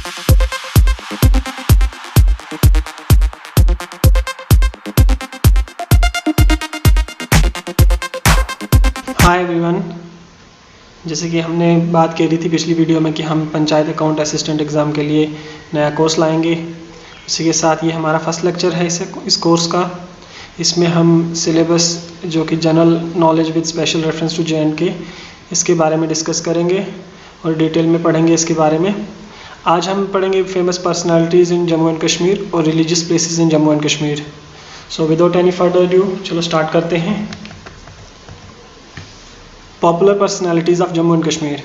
Hi everyone, जैसे कि हमने बात करी थी पिछली वीडियो में कि हम पंचायत अकाउंट असिस्टेंट एग्ज़ाम के लिए नया कोर्स लाएंगे। इसी के साथ ये हमारा फर्स्ट लेक्चर है इस कोर्स का। इसमें हम सिलेबस जो कि general knowledge with special reference to J&K इसके बारे में डिस्कस करेंगे और डिटेल में पढ़ेंगे इसके बारे में। आज हम पढ़ेंगे famous personalities in Jammu and Kashmir और religious places in Jammu and Kashmir. So without any further due चलो स्टार्ट करते हैं। Popular personalities of Jammu and Kashmir.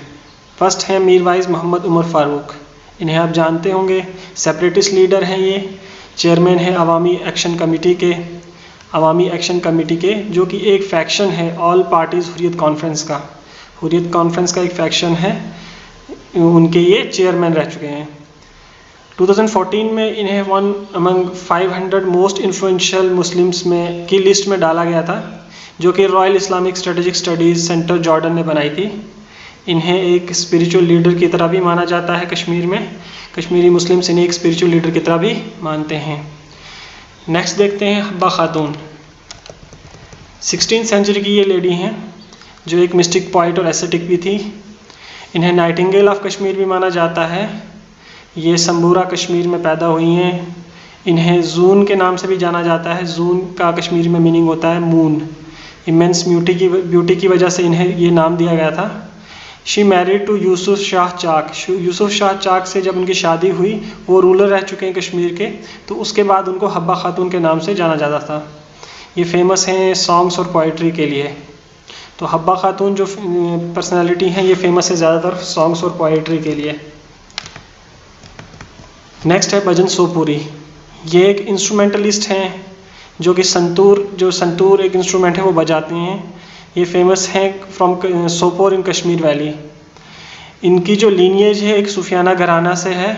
First हैं मीरवाइज़ मोहम्मद उमर फ़ारूक। इन्हें आप जानते होंगे, सेपरेटिस्ट लीडर हैं ये, चेयरमैन हैं अवामी एक्शन कमेटी के जो कि एक फैक्शन है ऑल पार्टीज़ हुर्रियत कॉन्फ्रेंस का। हुर्रियत कॉन्फ्रेंस का एक फैक्शन है, उनके ये चेयरमैन रह चुके हैं। 2014 में इन्हें one among 500 most influential Muslims में की लिस्ट में डाला गया था, जो कि royal Islamic strategic studies centre Jordan ने बनाई थी। इन्हें एक स्पिरिचुअल लीडर की तरह भी माना जाता है कश्मीर में। कश्मीरी मुस्लिम्स इन्हें एक स्पिरिचुअल लीडर की तरह भी मानते हैं। नेक्स्ट देखते हैं हब्बा खातून। 16th सेंचुरी की ये लेडी हैं जो एक मिस्टिक पॉइट और एस्थेटिक भी थी। इन्हें नाइटिंगेल ऑफ कश्मीर भी माना जाता है। ये संबूरा कश्मीर में पैदा हुई हैं। इन्हें जून के नाम से भी जाना जाता है। जून का कश्मीरी में मीनिंग होता है मून। इमेंस ब्यूटी की वजह से इन्हें ये नाम दिया गया था। She married to Yusuf Shah Chak. Yusuf Shah Chak से जब उनकी शादी हुई, वो रूलर रह चुके हैं कश्मीर के, तो उसके बाद उनको हब्बा खातून के नाम से जाना जाता था। ये फेमस हैं सॉन्ग्स और पोइट्री के लिए। तो हब्बा खातून जो पर्सनालिटी हैं ये फेमस है ज़्यादातर सॉन्ग्स और पोइट्री के लिए। नेक्स्ट है भजन सोपुरी। ये एक इंस्ट्रूमेंटलिस्ट हैं जो कि संतूर एक इंस्ट्रूमेंट है वो बजाते हैं। ये फेमस हैं from Sopore in Kashmir valley. इनकी जो लीनिएज है एक सूफियाना घराना से है।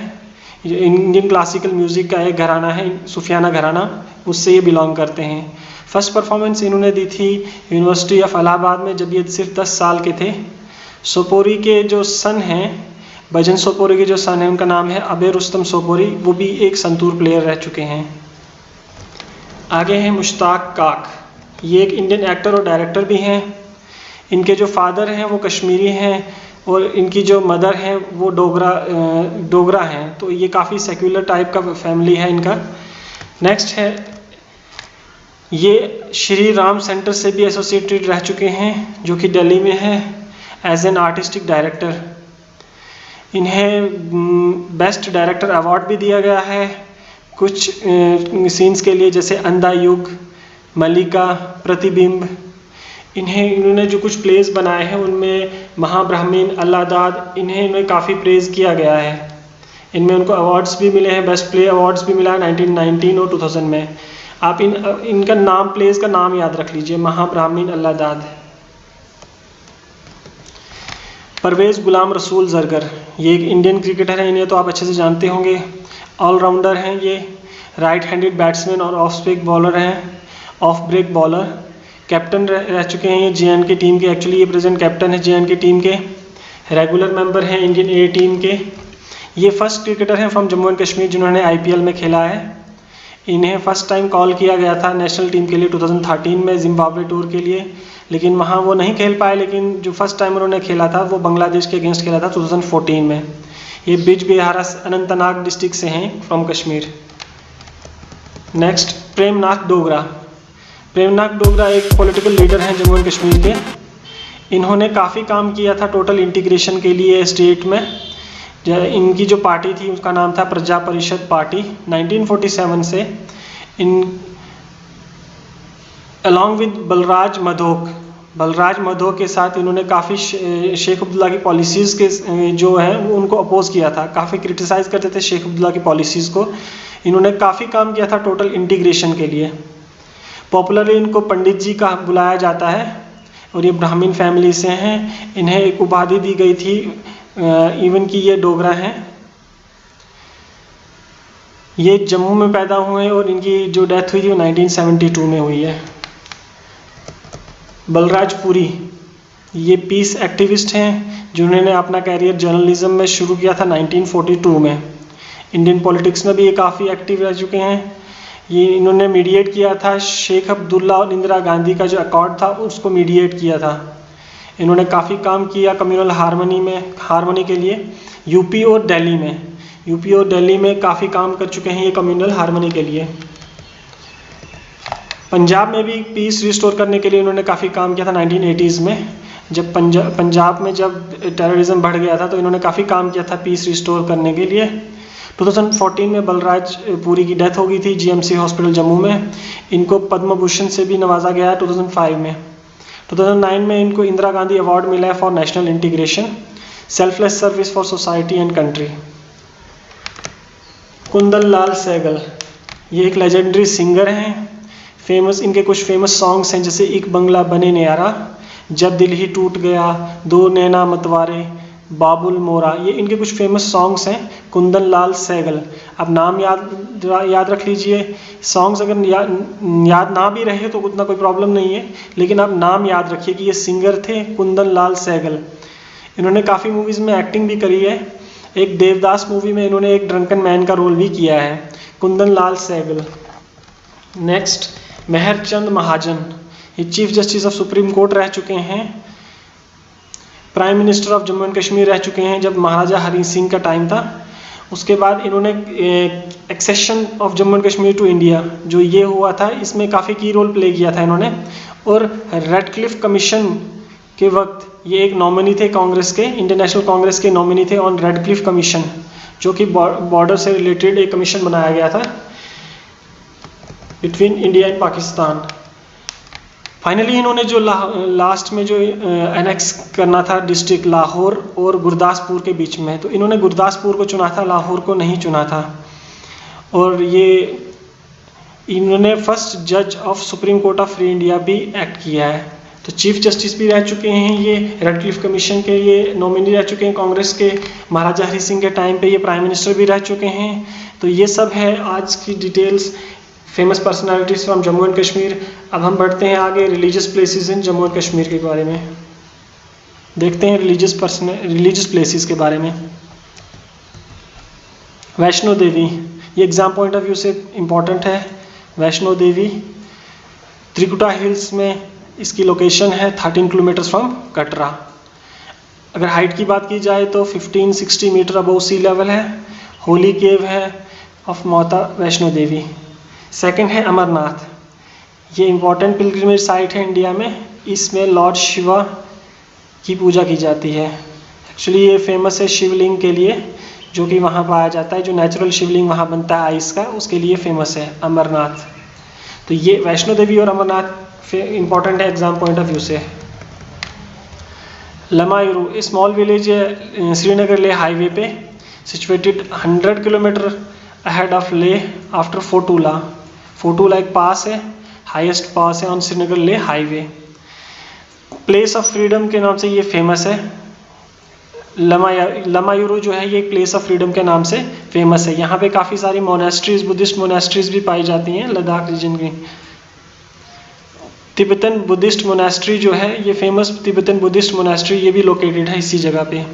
इंडियन क्लासिकल म्यूज़िक का एक घराना है सूफियाना घराना, उससे ये बिलोंग करते हैं। फर्स्ट परफॉर्मेंस इन्होंने दी थी यूनिवर्सिटी ऑफ इलाहाबाद में जब ये सिर्फ 10 साल के थे। सोपोरी के जो सन हैं, भजन सोपोरी के जो सन हैं, उनका नाम है अबे रुस्तम सोपोरी। वो भी एक संतूर प्लेयर रह चुके हैं। आगे हैं मुश्ताक काक। ये एक इंडियन एक्टर और डायरेक्टर भी हैं। इनके जो फादर हैं वो कश्मीरी हैं और इनकी जो मदर हैं वो डोगरा हैं। तो ये काफ़ी सेक्युलर टाइप का फैमिली है इनका। नेक्स्ट है, ये श्री राम सेंटर से भी एसोसिएटेड रह चुके हैं जो कि दिल्ली में है एज एन आर्टिस्टिक डायरेक्टर। इन्हें बेस्ट डायरेक्टर अवार्ड भी दिया गया है कुछ सीन्स के लिए, जैसे अंधा युग, मलिका, प्रतिबिंब। इन्होंने जो कुछ प्लेस बनाए हैं उनमें महाब्राह्मीण, अल्लादाद, इन्हें काफ़ी प्रेज़ किया गया है। इनमें उनको अवार्ड्स भी मिले हैं, बेस्ट प्ले अवार्ड्स भी मिला है 1919 और 2000 में। आप इनका नाम, प्लेस का नाम याद रख लीजिए, महाब्राह्मीण, अल्लादाद। परवेज़ गुलाम रसूल जरगर। ये एक इंडियन क्रिकेटर हैं, इन्हें तो आप अच्छे से जानते होंगे। ऑलराउंडर हैं ये, राइट हैंडेड बैट्समैन और ऑफ ब्रेक बॉलर। कैप्टन रह चुके हैं ये J&K टीम के। एक्चुअली ये प्रेजेंट कैप्टन है J&K टीम के। रेगुलर मेंबर हैं इंडियन A टीम के। ये फर्स्ट क्रिकेटर हैं फ्रॉम जम्मू एंड कश्मीर जिन्होंने IPL में खेला है। इन्हें फर्स्ट टाइम कॉल किया गया था नेशनल टीम के लिए 2013 में जिम्बाब्वे टूर के लिए, लेकिन वहाँ वो नहीं खेल पाए। लेकिन जो फर्स्ट टाइम उन्होंने खेला था वो बांग्लादेश के अगेंस्ट खेला था 2014 में। ये बिजबिहारा अनंतनाग डिस्ट्रिक्ट से हैं फ्रॉम कश्मीर। नेक्स्ट, प्रेमनाथ डोगरा। प्रेमनाथ डोगरा एक पॉलिटिकल लीडर हैं जम्मू एंड कश्मीर के। इन्होंने काफ़ी काम किया था टोटल इंटीग्रेशन के लिए स्टेट में। इनकी जो पार्टी थी उसका नाम था प्रजा परिषद पार्टी। 1947 से अलॉन्ग विद बलराज मधोक के साथ इन्होंने काफ़ी शेख अब्दुल्ला की पॉलिसीज़ के जो है वो उनको अपोज किया था। काफ़ी क्रिटिसाइज़ करते थे शेख अब्दुल्ला की पॉलिसीज़ को। इन्होंने काफ़ी काम किया था टोटल इंटीग्रेशन के लिए। पॉपुलरली इनको पंडित जी का बुलाया जाता है और ये ब्राह्मण फैमिली से हैं। इन्हें एक उपाधि दी गई थी इवन कि ये डोगरा हैं। ये जम्मू में पैदा हुए और इनकी जो डेथ हुई थी वो 1972 में हुई है। बलराज पुरी, ये पीस एक्टिविस्ट हैं जिन्होंने अपना कैरियर जर्नलिज्म में शुरू किया था 1942 में। इंडियन पॉलिटिक्स में भी ये काफ़ी एक्टिव रह चुके हैं। ये इन्होंने मीडिएट किया था शेख अब्दुल्ला और इंदिरा गांधी का जो अकॉर्ड था उसको मीडिएट किया था। इन्होंने काफ़ी काम किया कम्युनल हार्मनी के लिए यूपी और दिल्ली में काफ़ी काम कर चुके हैं ये कम्युनल हार्मनी के लिए। पंजाब में भी पीस रिस्टोर करने के लिए इन्होंने काफ़ी काम किया था 1980s में। जब पंजाब में जब टेररिज्म बढ़ गया था तो इन्होंने काफ़ी काम किया था पीस रिस्टोर करने के लिए। 2014 में बलराज पुरी की डेथ हो गई थी जीएमसी हॉस्पिटल जम्मू में। इनको पद्म भूषण से भी नवाजा गया है 2005 में। 2009 में इनको इंदिरा गांधी अवार्ड मिला है for national integration, selfless service for society and country. Kundan Lal Saigal ये एक लेजेंडरी सिंगर हैं। इनके कुछ फेमस सॉन्ग्स हैं जैसे एक बंगला बने न्यारा, जब दिल ही टूट गया, दो नैना मतवारे, बाबुल मोरा, ये इनके कुछ फेमस सॉन्ग्स हैं। कुंदन लाल सहगल, अब नाम याद रख लीजिए। सॉन्ग्स अगर याद ना भी रहे तो उतना कोई प्रॉब्लम नहीं है, लेकिन आप नाम याद रखिए कि ये सिंगर थे कुंदन लाल सहगल। इन्होंने काफ़ी मूवीज़ में एक्टिंग भी करी है। एक देवदास मूवी में इन्होंने एक ड्रंकन मैन का रोल भी किया है, कुंदन लाल सहगल। नेक्स्ट मेहरचंद महाजन, ये chief justice of supreme court रह चुके हैं, prime minister of Jammu and Kashmir रह चुके हैं जब महाराजा हरि सिंह का टाइम था। उसके बाद इन्होंने accession of Jammu and Kashmir to India जो ये हुआ था इसमें काफ़ी की रोल प्ले किया था इन्होंने। और रेडक्लिफ कमीशन के वक्त ये एक नॉमिनी थे कांग्रेस के, इंडियन नेशनल कांग्रेस के नॉमिनी थे ऑन रेडक्लिफ कमीशन, जो कि बॉर्डर से रिलेटेड एक कमीशन बनाया गया था between India and Pakistan. Finally इन्होंने जो लास्ट में जो एनेक्स करना था डिस्ट्रिक्ट लाहौर और गुरदासपुर के बीच में, तो इन्होंने गुरदासपुर को चुना था, लाहौर को नहीं चुना था। और ये इन्होंने फर्स्ट जज of supreme court of free India भी एक्ट किया है। तो चीफ जस्टिस भी रह चुके हैं ये, रेडक्लिफ कमीशन के ये नॉमिनी रह चुके हैं कांग्रेस के, महाराजा हरि सिंह के टाइम पे ये प्राइम मिनिस्टर भी रह चुके हैं। तो ये सब है आज की details famous personalities from Jammu and Kashmir. अब हम बढ़ते हैं आगे religious places in Jammu and Kashmir के बारे में देखते हैं, रिलीजियस प्लेसेस के बारे में। वैष्णो देवी, ये एग्जाम पॉइंट ऑफ व्यू से इम्पॉर्टेंट है। वैष्णो देवी त्रिकुटा हिल्स में इसकी लोकेशन है 13 किलोमीटर फ्रॉम कटरा। अगर हाइट की बात की जाए तो 1560 मीटर अबव सी लेवल है। होली केव है ऑफ माता वैष्णो देवी। सेकंड है अमरनाथ, ये इम्पॉर्टेंट पिलग्रिमेज साइट है इंडिया में। इसमें लॉर्ड शिवा की पूजा की जाती है। एक्चुअली ये फेमस है शिवलिंग के लिए जो कि वहाँ पाया जाता है, जो नेचुरल शिवलिंग वहाँ बनता है आइस का, उसके लिए फेमस है अमरनाथ। तो ये वैष्णो देवी और अमरनाथ इम्पॉर्टेंट है एग्जाम पॉइंट ऑफ व्यू से। लमायूरू, ए स्मॉल विलेज है श्रीनगर ले हाईवे पे, सिचुएटेड 100 किलोमीटर अहेड ऑफ ले आफ्टर फोटूला। फोटूला एक पास है, हाईएस्ट पास है ऑन श्रीनगर ले हाईवे। प्लेस ऑफ फ्रीडम के नाम से ये फेमस है। लमायूरू जो है ये एक प्लेस ऑफ फ्रीडम के नाम से फेमस है। यहाँ पे काफ़ी सारी मोनेस्ट्रीज, बुद्धिस्ट मोनेस्ट्रीज भी पाई जाती हैं लद्दाख रीजन की। तिब्बतन बुद्धिस्ट मोनेस्ट्री जो है ये फेमस तिब्बतन बुद्धिस्ट मोनेस्ट्री, ये भी लोकेटेड है इसी जगह पे।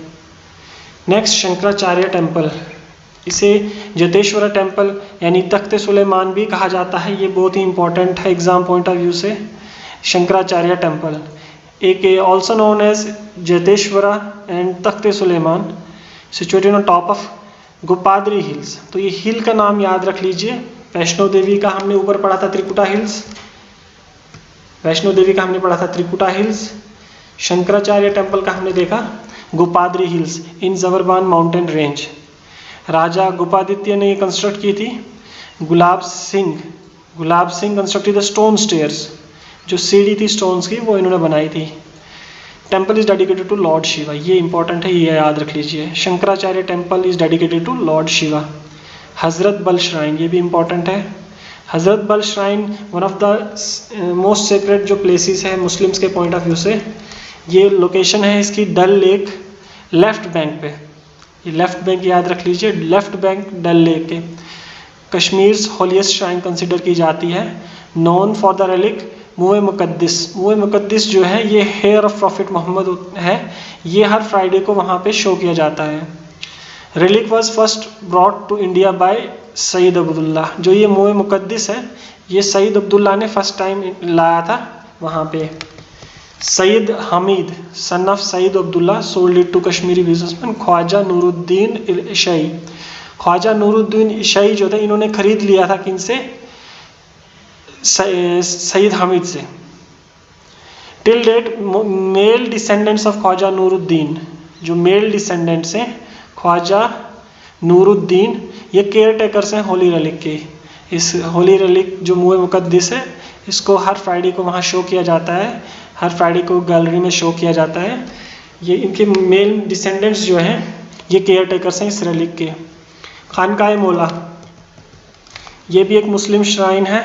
नेक्स्ट शंकराचार्य टेम्पल, इसे जतेश्वरा टेम्पल यानी तख्त सुलेमान भी कहा जाता है। ये बहुत ही इंपॉर्टेंट है एग्जाम पॉइंट ऑफ व्यू से। शंकराचार्य टेम्पल एक also known as Jyeshteshwara and Takht Sulaiman, situated on top of Gopadri hills. तो ये हिल का नाम याद रख लीजिए। वैष्णो देवी का हमने ऊपर पढ़ा था त्रिकुटा हिल्स, वैष्णो देवी का हमने पढ़ा था त्रिकुटा हिल्स। शंकराचार्य टेम्पल का हमने देखा Gopadri hills in Zabarwan mountain range. Raja Gopaditya ने ये कंस्ट्रक्ट की थी। Gulab Singh constructed the stone stairs, जो सीढ़ी थी स्टोन्स की वो इन्होंने बनाई थी। Temple is dedicated to lord Shiva, ये इंपॉर्टेंट है, ये याद रख लीजिए। Shankaracharya temple is dedicated to lord Shiva. Hazratbal shrine, ये भी इंपॉर्टेंट है। Hazratbal shrine one of the most sacred जो प्लेसेस है मुस्लिम्स के पॉइंट ऑफ व्यू से। ये लोकेशन है इसकी डल लेक लेफ्ट बैंक पे, ये लेफ्ट बैंक याद रख लीजिए, लेफ्ट बैंक डल लेक के। कश्मीर्स होलिएस्ट श्राइन कंसिडर की जाती है। नोन फॉर द रेलिक मुए मुकद्दिस जो है ये हेयर ऑफ प्रॉफिट मोहम्मद है। ये हर फ्राइडे को वहाँ पे शो किया जाता है। Relic was first brought to India by Syed Abdullah. जो ये मोए मुकद्दिस है ये सईद अब्दुल्ला ने फर्स्ट टाइम लाया था वहाँ पे। Syed Hamid son of Syed Abdullah sold it to Kashmiri businessman Khwaja Nooruddin Ishai. Khwaja Nooruddin Ishai जो थे इन्होंने खरीद लिया था किनसे? सईद हमीद से। Till date male descendants of Khwaja Nuruddin, जो मेल डिसेंडेंट्स हैं ख्वाजा नूरुद्दीन, ये केयर टेकर्स हैं होली रेलिक के। इस होली रेलिक जो मोए मुकद्दिस है इसको हर फ्राइडे को वहाँ शो किया जाता है, हर फ्राइडे को गैलरी में शो किया जाता है। ये इनके मेल डिसेंडेंट्स जो हैं ये केयर टेकर्स हैं इस रेलिक के। खानकाए मौला, ये भी एक मुस्लिम श्राइन है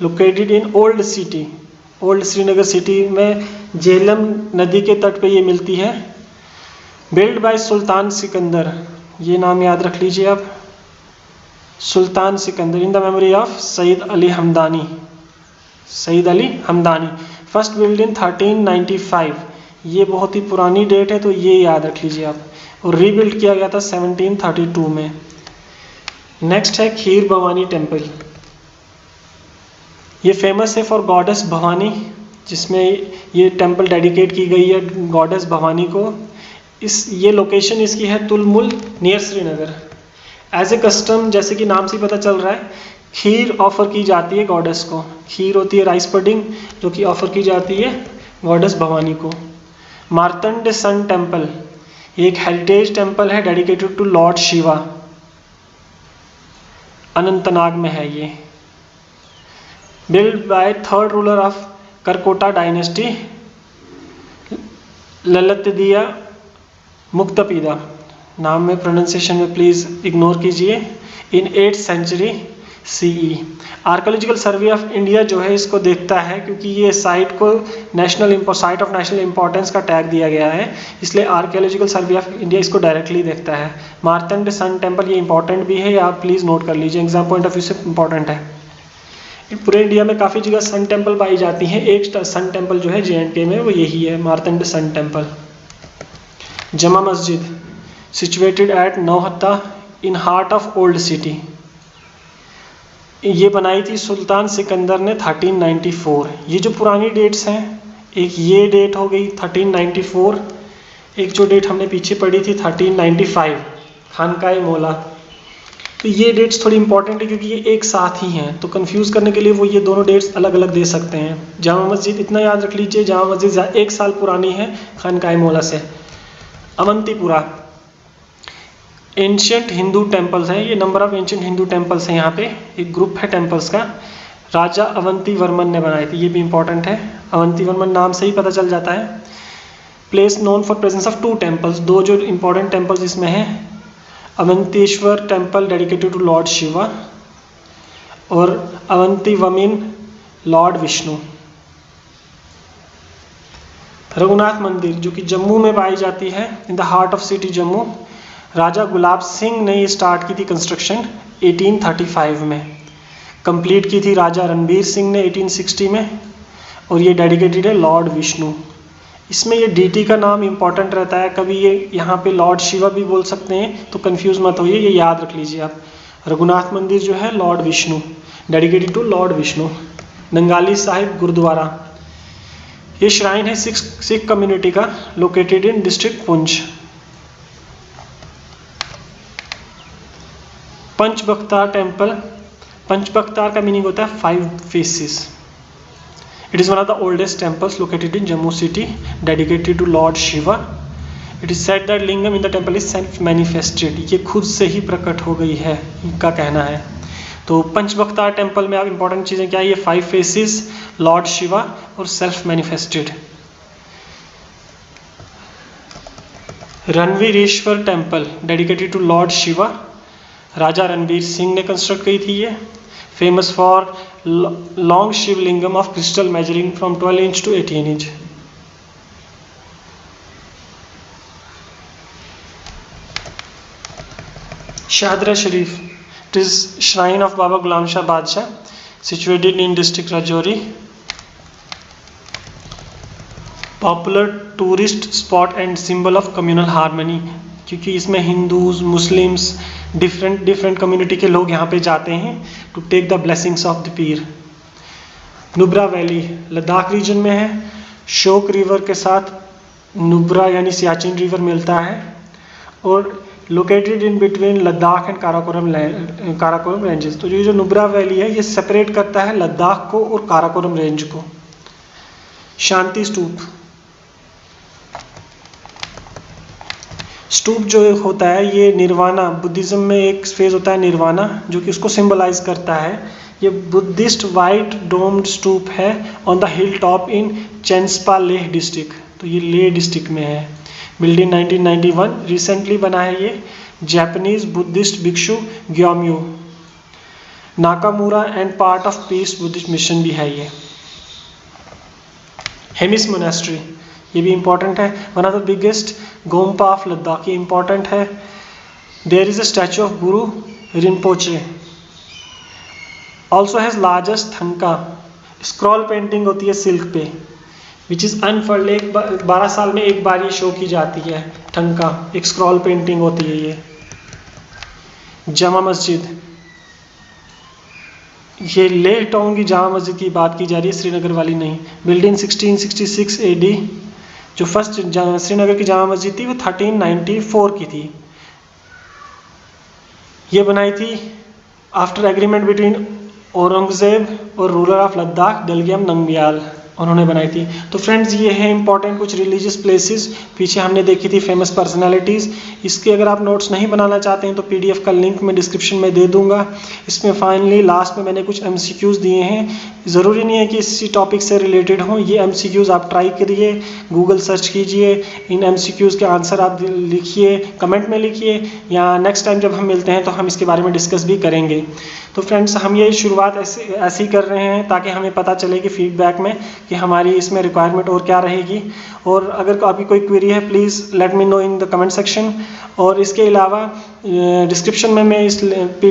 located in old city, old Srinagar city में झेलम नदी के तट पे ये मिलती है। बिल्ड बाय सुल्तान सिकंदर, ये नाम याद रख लीजिए आप, Sultan Sikandar, in the memory of Syed Ali Hamdani, Syed Ali Hamdani. First build in 1395, ये बहुत ही पुरानी डेट है तो ये याद रख लीजिए आप। और रीबिल्ड किया गया था 1732 में। नेक्स्ट है खीर भवानी टेम्पल, ये फेमस है फॉर गॉडेस भवानी, जिसमें ये टेम्पल डेडिकेट की गई है गॉडेस भवानी को। ये लोकेशन इसकी है Tulmul near Srinagar. As a custom, जैसे कि नाम से पता चल रहा है, खीर ऑफर की जाती है गॉडेस को। खीर होती है राइस पुडिंग जो कि ऑफर की जाती है गॉडेस भवानी को। मार्तंड सन टेम्पल, ये एक हेरिटेज टेम्पल है dedicated to lord Shiva, Anantnag में है ये। Build by third ruler of Karkota dynasty Lalitaditya Muktapida, नाम में प्रोनाउंसिएशन में प्लीज़ इग्नोर कीजिए। In 8th century CE। Archaeological survey of India जो है इसको देखता है क्योंकि ये साइट को साइट ऑफ नेशनल इंपॉर्टेंस का टैग दिया गया है, इसलिए आर्कोलॉजिकल सर्वे ऑफ इंडिया इसको डायरेक्टली देखता है। मार्तंड सन टेम्पल ये इंपॉर्टेंट भी है, आप प्लीज़ नोट कर लीजिए, एग्जाम पॉइंट ऑफ व्यू से इंपॉर्टेंट है। पूरे इंडिया में काफ़ी जगह सन टेम्पल पाई जाती हैं, एक सन टेम्पल जो है J&K में वो यही है, Martand sun temple. Jama Masjid situated at Nowhatta in heart of old city, ये बनाई थी सुल्तान सिकंदर ने 1394। ये जो पुरानी डेट्स हैं, एक ये डेट हो गई 1394, एक जो डेट हमने पीछे पढ़ी थी 1395 खानकाए मौला। तो ये डेट्स थोड़ी इंपॉर्टेंट है क्योंकि ये एक साथ ही हैं, तो कंफ्यूज करने के लिए वो ये दोनों डेट्स अलग अलग दे सकते हैं। जामा मस्जिद इतना याद रख लीजिए, जामा मस्जिद 1 साल पुरानी है खानकाए मौला से। अवंतीपुरा एंशियंट हिंदू टेम्पल्स हैं, ये number of ancient Hindu temples हैं, यहाँ पे एक ग्रुप है टेम्पल्स का, राजा अवंती वर्मन ने बनाई थी, ये भी इंपॉर्टेंट है। अवंती वर्मन नाम से ही पता चल जाता है। Place known for presence of 2 temples, 2 जो इंपॉर्टेंट टेम्पल्स इसमें हैं, Avanteshwar temple dedicated to lord Shiva और अवंती वमिन लॉर्ड विष्णु। रघुनाथ मंदिर जो कि जम्मू में पाई जाती है, in the heart of city Jammu. Raja Gulab Singh ने ये स्टार्ट की थी कंस्ट्रक्शन 1835 में, कंप्लीट की थी राजा रणबीर सिंह ने 1860 में, और ये डेडिकेटेड है लॉर्ड विष्णु। इसमें ये डीटी का नाम इंपॉर्टेंट रहता है, कभी ये यहाँ पे लॉर्ड शिवा भी बोल सकते हैं, तो कंफ्यूज मत होइए, ये याद रख लीजिए आप। रघुनाथ मंदिर जो है lord Vishnu, dedicated to lord Vishnu. Nangali Sahib Gurudwara, ये श्राइन है सिख कम्युनिटी का, located in district Poonch. Panchbakhtar temple, Panchbakhtar का मीनिंग होता है 5 faces. It is one of the oldest temples located in Jammu city, dedicated to lord Shiva. It is said that lingam in the temple is self manifested, ये खुद से ही प्रकट हो गई है, इनका कहना है। तो पंचबख्तार टेम्पल में आप इंपॉर्टेंट चीज़ें क्या है, ये 5 फेसेस, लॉर्ड शिवा और self manifested. Ranbireshwar temple dedicated to lord Shiva, Raja Ranbir Singh ने कंस्ट्रक्ट की थी ये। Famous for long Shivalingam of crystal measuring from 12 inch to 18 inch. Shahdara Sharif, it is shrine of Baba Ghulam Shah Badshah, situated in district Rajouri. Popular tourist spot and symbol of communal harmony, क्योंकि इसमें Hindus, Muslims, different community के लोग यहाँ पे जाते हैं to take the blessings of the pir. Nubra valley Ladakh reason में है। शोक रिवर के साथ नुब्रा यानी सियाचिन रिवर मिलता है और located in between Ladakh and Karakoram ranges. तो ये जो नुब्रा वैली है ये सेपरेट करता है लद्दाख को और काराकोरम रेंज को। शांति स्तूप, स्तूप जो होता है ये निर्वाणा, बुद्धिज्म में एक फेज होता है निर्वाणा जो कि उसको सिंबलाइज करता है। ये बुद्धिस्ट वाइट डोम्ड स्तूप है on the hill top in Changspa Leh district. तो ये लेह डिस्ट्रिक्ट में है। बिल्डिंग 1991, रिसेंटली बना है ये। जापानीज बुद्धिस्ट भिक्षु Gyomyo, Nakamura and part of peace Buddhist mission भी है ये। हेमिस मोनेस्ट्री, ये भी इंपॉर्टेंट है। One of the biggest gompa of Ladakh, ये इंपॉर्टेंट है। There is a statue of Guru Rinpoche, also has largest thangka. Scroll painting होती है सिल्क पे विच इज़ अनफर्ल्ड, 12 साल में एक बार ये शो की जाती है। थंका एक स्क्रॉल पेंटिंग होती है ये। जामा मस्जिद, ये लेह टाउन की जामा मस्जिद की बात की जा रही है, श्रीनगर वाली नहीं। Building 1666 AD। जो फर्स्ट श्रीनगर की जामा मस्जिद थी वो 1394 की थी। ये बनाई थी आफ्टर एग्रीमेंट बिटवीन औरंगजेब और रूलर ऑफ लद्दाख दलग्याम नंगमियाल, उन्होंने बनाई थी। तो फ्रेंड्स ये है इंपॉर्टेंट कुछ रिलीजियस प्लेसेस। पीछे हमने देखी थी फेमस पर्सनालिटीज़। इसके अगर आप नोट्स नहीं बनाना चाहते हैं तो PDF का लिंक मैं डिस्क्रिप्शन में दे दूंगा। इसमें फाइनली लास्ट में मैंने कुछ MCQs दिए हैं। ज़रूरी नहीं है कि इसी टॉपिक से रिलेटेड हों, ये MCQs आप ट्राई करिए, गूगल सर्च कीजिए, इन MCQs के आंसर आप लिखिए, कमेंट में लिखिए, या नेक्स्ट टाइम जब हम मिलते हैं तो हम इसके बारे में डिस्कस भी करेंगे। तो फ्रेंड्स हम ये शुरुआत ऐसे ही कर रहे हैं ताकि हमें पता चले कि फीडबैक में कि हमारी इसमें रिक्वायरमेंट और क्या रहेगी। और अगर आपकी कोई क्वेरी है please let me know in the comment section. और इसके अलावा डिस्क्रिप्शन में मैं इस